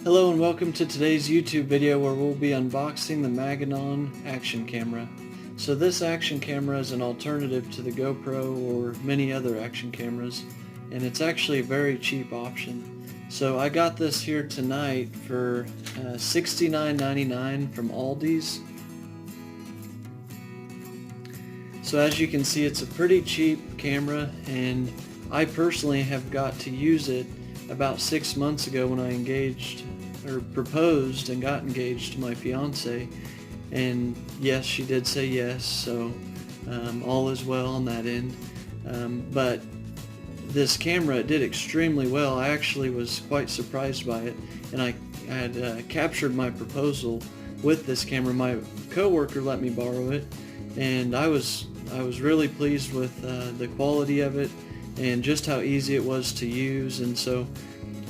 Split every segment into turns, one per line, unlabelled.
Hello and welcome to today's YouTube video where we'll be unboxing the Maginon Action Camera. So this action camera is an alternative to the GoPro or many other action cameras, and it's actually a very cheap option. So I got this here tonight for $69.99 from Aldi's. So as you can see, it's a pretty cheap camera, and I personally have got to use it about 6 months ago when I proposed and got engaged to my fiance, and yes, she did say yes, so all is well on that end. But this camera, it did extremely well. I actually was quite surprised by it, and I had captured my proposal with this camera. My coworker let me borrow it, and I was really pleased with the quality of it and just how easy it was to use. And so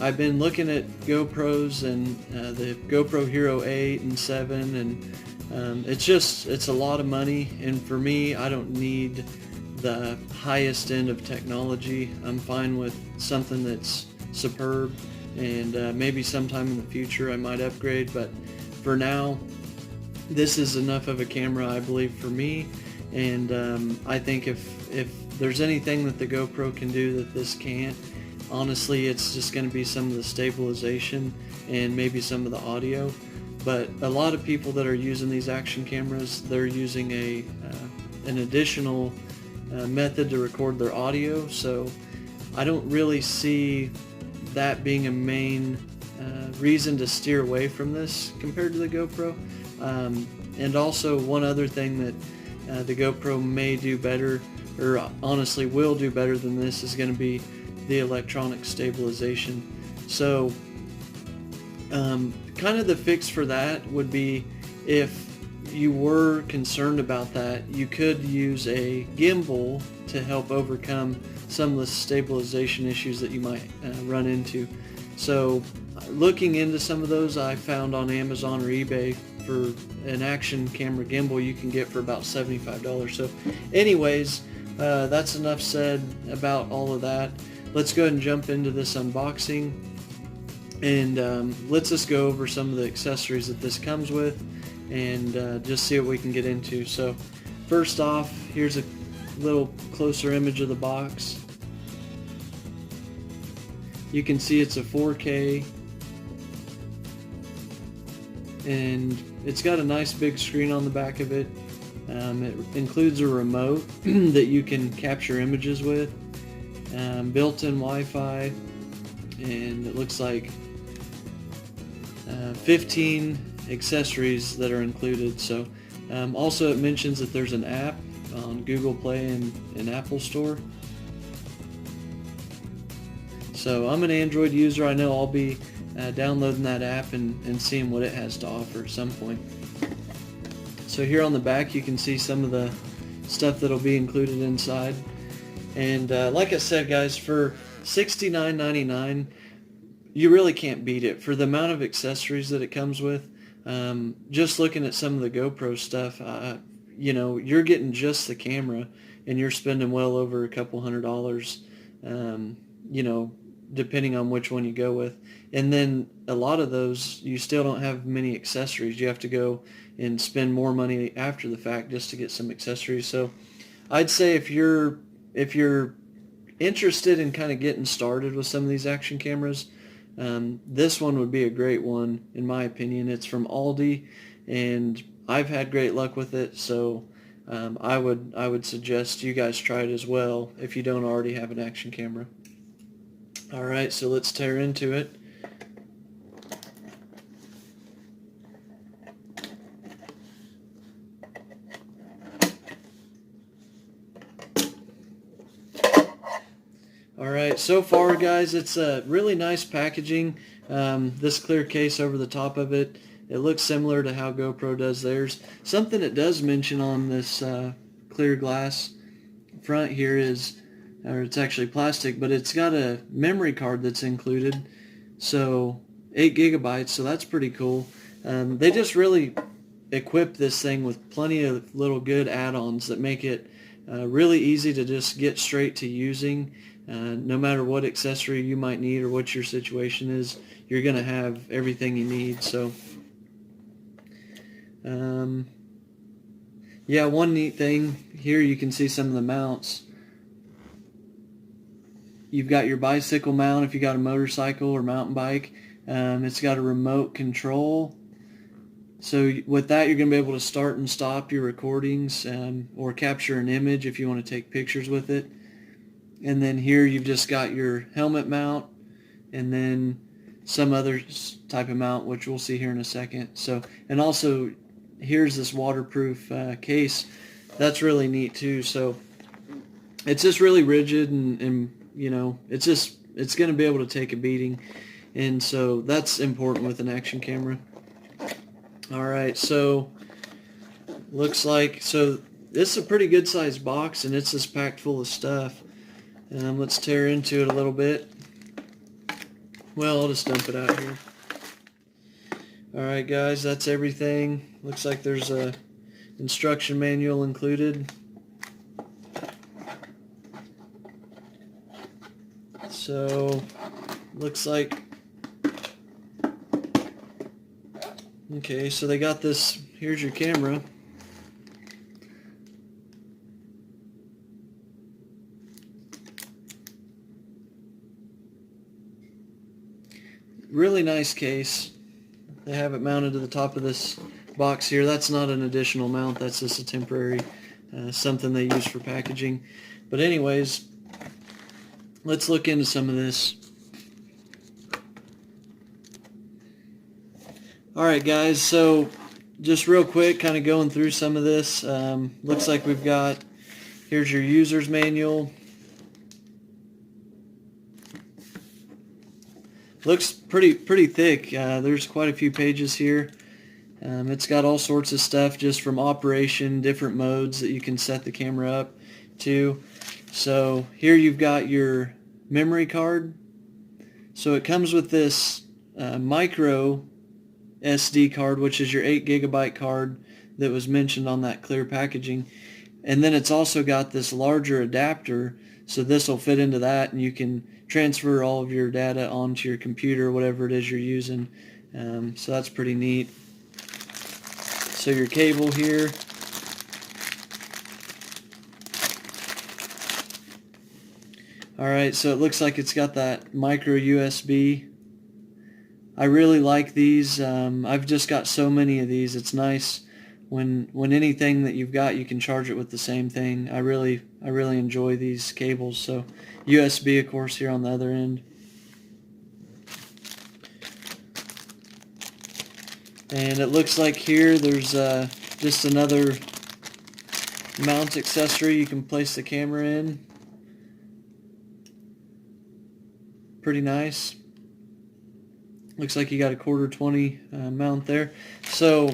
I've been looking at GoPros and the GoPro Hero 8 and 7, and it's a lot of money, and for me, I don't need the highest end of technology. I'm fine with something that's superb, and maybe sometime in the future I might upgrade, but for now this is enough of a camera, I believe, for me. And I think if there's anything that the GoPro can do that this can't, honestly, it's just going to be some of the stabilization and maybe some of the audio. But a lot of people that are using these action cameras, they're using an additional method to record their audio, so I don't really see that being a main reason to steer away from this compared to the GoPro. And also, one other thing that the GoPro may do better, or honestly will do better than this, is going to be the electronic stabilization. So kind of the fix for that would be, if you were concerned about that, you could use a gimbal to help overcome some of the stabilization issues that you might run into. So looking into some of those, I found on Amazon or eBay, for an action camera gimbal you can get for about $75. So anyways, that's enough said about all of that. Let's go ahead and jump into this unboxing, and let's just go over some of the accessories that this comes with, and just see what we can get into. So first off, here's a little closer image of the box. You can see it's a 4K, and it's got a nice big screen on the back of it. It includes a remote that you can capture images with, built-in Wi-Fi, and it looks like 15 accessories that are included. So also it mentions that there's an app on Google Play and Apple Store. So I'm an Android user. I know I'll be downloading that app and seeing what it has to offer at some point. So here on the back you can see some of the stuff that'll be included inside. And like I said, guys, for $69.99, you really can't beat it for the amount of accessories that it comes with. Just looking at some of the GoPro stuff, you know, you're getting just the camera, and you're spending well over a couple $100, you know, depending on which one you go with. And then a lot of those, you still don't have many accessories. You have to go and spend more money after the fact just to get some accessories. So I'd say if you're interested in kind of getting started with some of these action cameras, this one would be a great one in my opinion. It's from Aldi, and I've had great luck with it, so I would suggest you guys try it as well if you don't already have an action camera. Alright, so let's tear into it. Alright, so far, guys, it's a really nice packaging. This clear case over the top of it, it looks similar to how GoPro does theirs. Something it does mention on this clear glass front here is, or it's actually plastic, but it's got a memory card that's included, so 8 gigabytes, so that's pretty cool. They just really equip this thing with plenty of little good add-ons that make it really easy to just get straight to using. No matter what accessory you might need or what your situation is, you're going to have everything you need. So yeah, one neat thing here, you can see some of the mounts. You've got your bicycle mount if you got a motorcycle or mountain bike. It's got a remote control. So with that, you're going to be able to start and stop your recordings, or capture an image if you want to take pictures with it. And then here you've just got your helmet mount, and then some other type of mount, which we'll see here in a second. So, and also here's this waterproof case. That's really neat too. So it's just really rigid, and you know, it's going to be able to take a beating, and so that's important with an action camera. All right, so looks like, so this is a pretty good sized box, and it's just packed full of stuff. Let's tear into it a little bit. Well, I'll just dump it out here. All right, guys, that's everything. Looks like there's a instruction manual included. So, looks like, okay, so they got this, here's your camera. Really nice case. They have it mounted to the top of this box here. That's not an additional mount, that's just a temporary something they use for packaging. But anyways, let's look into some of this. Alright guys, so just real quick, kind of going through some of this. Looks like we've got, here's your user's manual. Looks pretty thick. There's quite a few pages here. It's got all sorts of stuff just from operation, different modes that you can set the camera up to. So here you've got your memory card. So it comes with this micro SD card, which is your 8 gigabyte card that was mentioned on that clear packaging. And then it's also got this larger adapter, so this will fit into that, and you can transfer all of your data onto your computer, whatever it is you're using. So that's pretty neat. So your cable here. Alright, so it looks like it's got that micro USB. I really like these. I've just got so many of these. It's nice when anything that you've got, you can charge it with the same thing. I really enjoy these cables. So USB, of course, here on the other end. And it looks like here there's just another mount accessory you can place the camera in. Pretty nice. Looks like you got a 1/4-20 mount there. So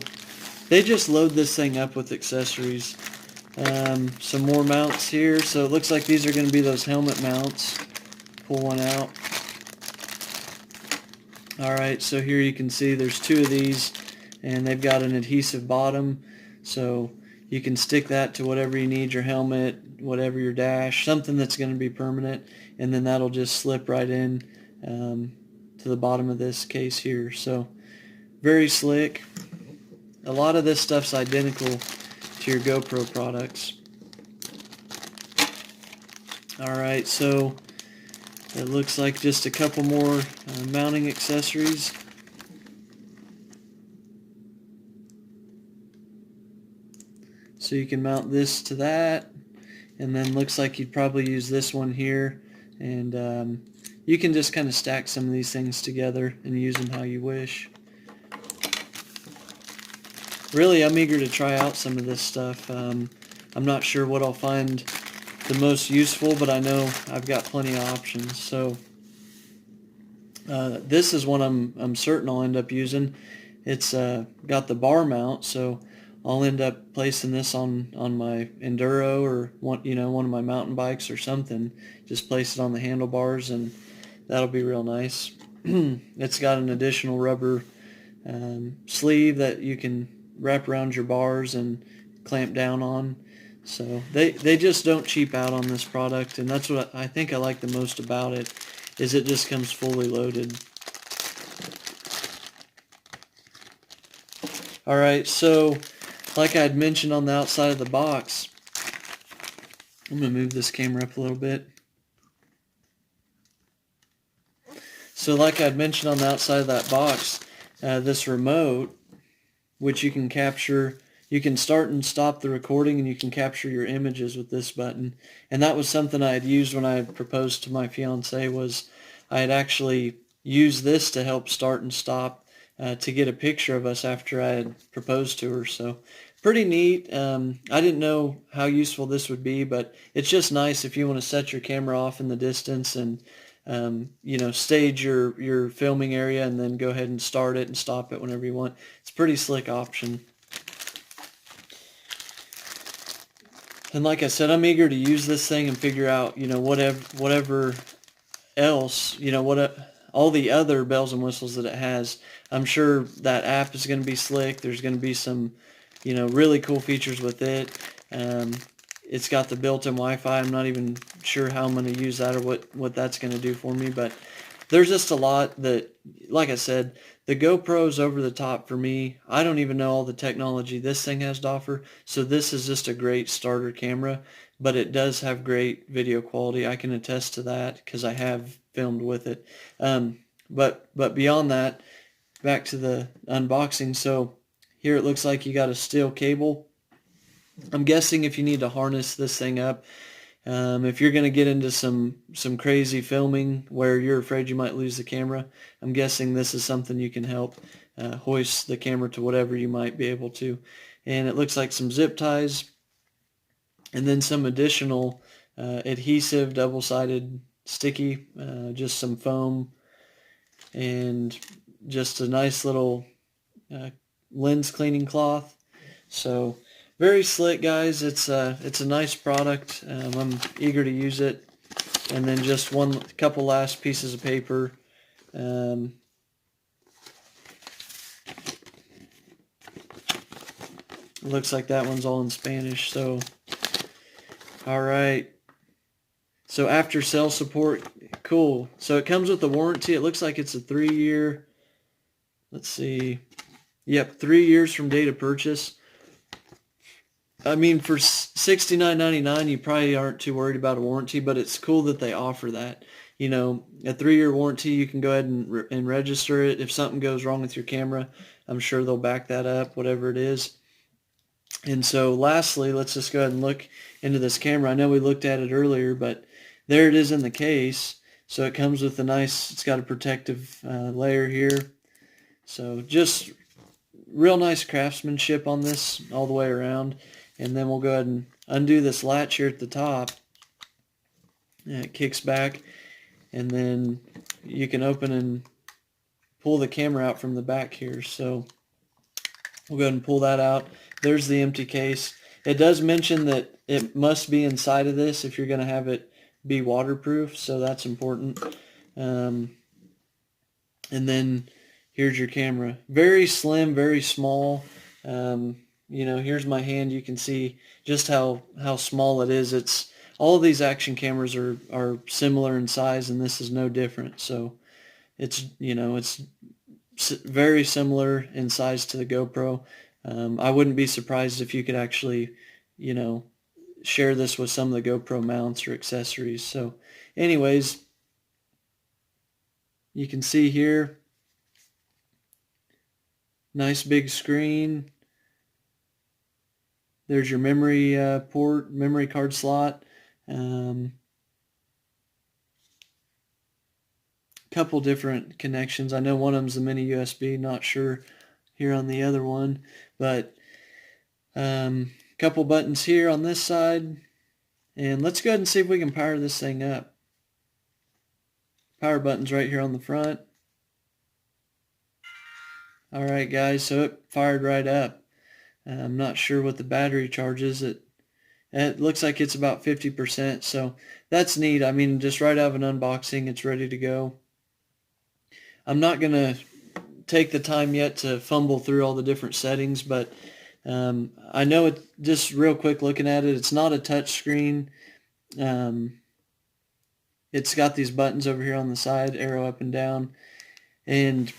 they just load this thing up with accessories. Some more mounts here. So it looks like these are going to be those helmet mounts. Pull one out. Alright, so here you can see there's 2 of these, and they've got an adhesive bottom, so you can stick that to whatever you need, your helmet, whatever, your dash, something that's going to be permanent, and then that'll just slip right in to the bottom of this case here. So very slick. A lot of this stuff's identical to your GoPro products. Alright, so it looks like just a couple more mounting accessories. So you can mount this to that, and then looks like you'd probably use this one here, and you can just kind of stack some of these things together and use them how you wish. Really, I'm eager to try out some of this stuff. I'm not sure what I'll find the most useful, but I know I've got plenty of options. So this is one I'm certain I'll end up using. It's got the bar mount, so I'll end up placing this on my Enduro or one of my mountain bikes or something. Just place it on the handlebars, and that'll be real nice. It's got an additional rubber sleeve that you can wrap around your bars and clamp down on. So they just don't cheap out on this product, and that's what I think I like the most about it, is it just comes fully loaded. Alright, so like I had mentioned on the outside of the box, I'm going to move this camera up a little bit. So like I had mentioned on the outside of that box, this remote, which you can capture, you can start and stop the recording, and you can capture your images with this button. And that was something I had used when I proposed to my fiance, was I had actually used this to help start and stop to get a picture of us after I had proposed to her. So pretty neat. I didn't know how useful this would be, but it's just nice if you want to set your camera off in the distance and you know, stage your filming area and then go ahead and start it and stop it whenever you want. It's a pretty slick option. And like I said, I'm eager to use this thing and figure out, you know, whatever else, you know, all the other bells and whistles that it has. I'm sure that app is going to be slick. There's going to be some, you know, really cool features with it. It's got the built-in Wi-Fi. I'm not even sure how I'm going to use that or what that's going to do for me, but there's just a lot that, like I said, the GoPro is over the top for me. I don't even know all the technology this thing has to offer, so this is just a great starter camera, but it does have great video quality. I can attest to that because I have filmed with it. But beyond that, back to the unboxing. So here it looks like you got a steel cable. I'm guessing if you need to harness this thing up, if you're going to get into some crazy filming where you're afraid you might lose the camera, I'm guessing this is something you can help hoist the camera to whatever you might be able to. And it looks like some zip ties, and then some additional adhesive, double-sided sticky, just some foam, and just a nice little lens cleaning cloth. So very slick, guys. It's a nice product. I'm eager to use it. And then just couple last pieces of paper. It looks like that one's all in Spanish. So, all right. So after sale support, cool. So it comes with a warranty. It looks like it's a 3-year. Let's see. Yep, 3 years from date of purchase. I mean, for $69.99, you probably aren't too worried about a warranty, but it's cool that they offer that. You know, a 3-year warranty, you can go ahead and register it. If something goes wrong with your camera, I'm sure they'll back that up, whatever it is. And so lastly, let's just go ahead and look into this camera. I know we looked at it earlier, but there it is in the case. So it comes with a nice, it's got a protective layer here. So just real nice craftsmanship on this all the way around. And then we'll go ahead and undo this latch here at the top. And it kicks back, and then you can open and pull the camera out from the back here. So we'll go ahead and pull that out. There's the empty case. It does mention that it must be inside of this if you're going to have it be waterproof, so that's important. And then here's your camera. Very slim, very small. You know, here's my hand. You can see just how small it is. It's all of these action cameras are similar in size, and this is no different. So it's, you know, it's very similar in size to the GoPro. I wouldn't be surprised if you could actually, you know, share this with some of the GoPro mounts or accessories. So anyways, you can see here, nice big screen. There's your memory port, memory card slot. Couple different connections. I know one of them's the mini USB, not sure here on the other one, but couple buttons here on this side. And let's go ahead and see if we can power this thing up. Power button's right here on the front. Alright guys, so it fired right up. I'm not sure what the battery charge is. It looks like it's about 50%, so that's neat. I mean, just right out of an unboxing, it's ready to go. I'm not going to take the time yet to fumble through all the different settings, but I know it, just real quick looking at it, it's not a touch screen. It's got these buttons over here on the side, arrow up and down, and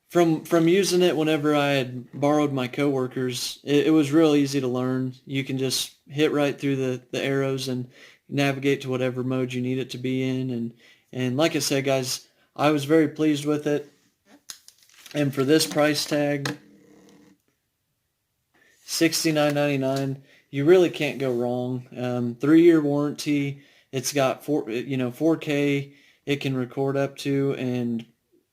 from using it whenever I had borrowed my coworkers, it was real easy to learn. You can just hit right through the arrows and navigate to whatever mode you need it to be in. And like I said, guys, I was very pleased with it. And for this price tag, $69.99, you really can't go wrong. 3-year warranty. It's got 4K. It can record up to, and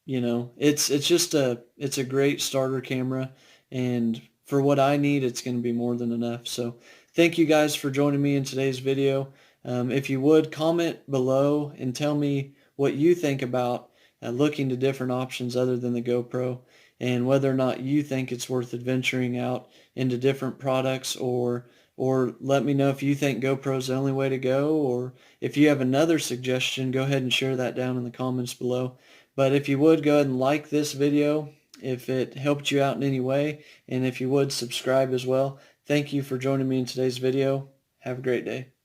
it's a great starter camera, and for what I need, it's going to be more than enough. So thank you guys for joining me in today's video. If you would, comment below and tell me what you think about looking to different options other than the GoPro, and whether or not you think it's worth adventuring out into different products, or let me know if you think GoPro is the only way to go, or if you have another suggestion, go ahead and share that down in the comments below. But if you would, go ahead and like this video if it helped you out in any way, and if you would, subscribe as well. Thank you for joining me in today's video. Have a great day.